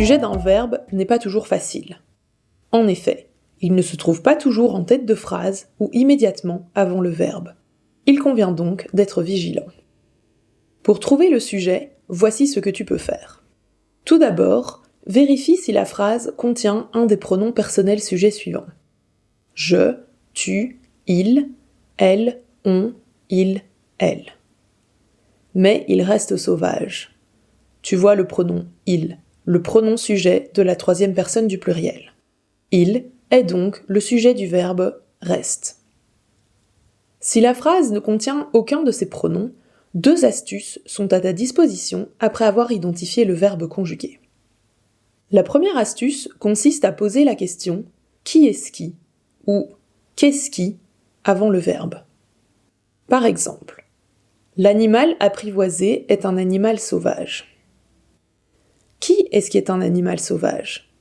sujet d'un verbe n'est pas toujours facile. En effet, il ne se trouve pas toujours en tête de phrase ou immédiatement avant le verbe. Il convient donc d'être vigilant. Pour trouver le sujet, voici ce que tu peux faire. Tout d'abord, vérifie si la phrase contient un des pronoms personnels sujets suivants. Je, tu, il, elle, on, il, elle. Mais il reste sauvage. Tu vois le pronom il, le pronom sujet de la troisième personne du pluriel. Il est donc le sujet du verbe reste. Si la phrase ne contient aucun de ces pronoms, 2 astuces sont à ta disposition après avoir identifié le verbe conjugué. La première astuce consiste à poser la question « qui est-ce qui » ou « qu'est-ce qui » avant le verbe. Par exemple, l'animal apprivoisé est un animal sauvage. Qui est-ce qui est un animal sauvage ?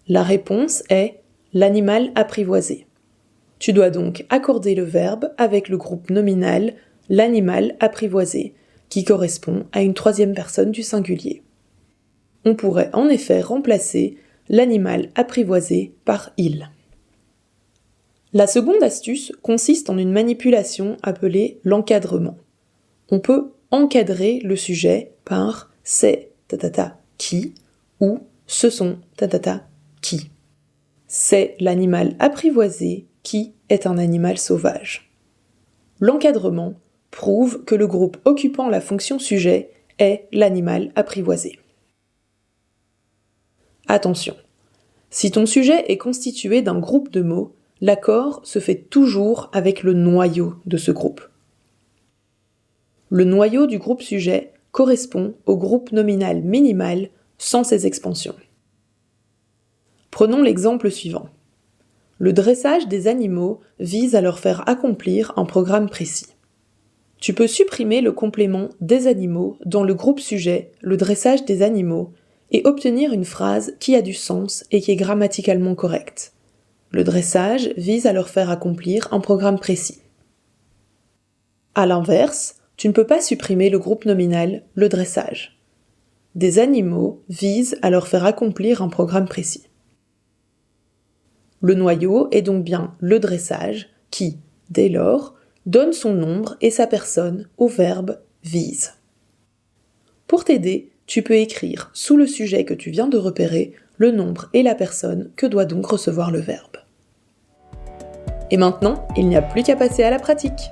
La réponse est l'animal apprivoisé. Tu dois donc accorder le verbe avec le groupe nominal l'animal apprivoisé, qui correspond à une troisième personne du singulier. On pourrait en effet remplacer l'animal apprivoisé par il. La seconde astuce consiste en une manipulation appelée l'encadrement. On peut encadrer le sujet par « c'est qui » ou « ce sont qui ». C'est l'animal apprivoisé qui est un animal sauvage. L'encadrement prouve que le groupe occupant la fonction sujet est l'animal apprivoisé. Attention, si ton sujet est constitué d'un groupe de mots, l'accord se fait toujours avec le noyau de ce groupe. Le noyau du groupe sujet correspond au groupe nominal minimal sans ses expansions. Prenons l'exemple suivant. Le dressage des animaux vise à leur faire accomplir un programme précis. Tu peux supprimer le complément des animaux dans le groupe sujet, le dressage des animaux, et obtenir une phrase qui a du sens et qui est grammaticalement correcte. Le dressage vise à leur faire accomplir un programme précis. À l'inverse, tu ne peux pas supprimer le groupe nominal, le dressage. Des animaux visent à leur faire accomplir un programme précis. Le noyau est donc bien le dressage qui, dès lors, donne son nombre et sa personne au verbe vise. Pour t'aider, tu peux écrire sous le sujet que tu viens de repérer le nombre et la personne que doit donc recevoir le verbe. Et maintenant, il n'y a plus qu'à passer à la pratique.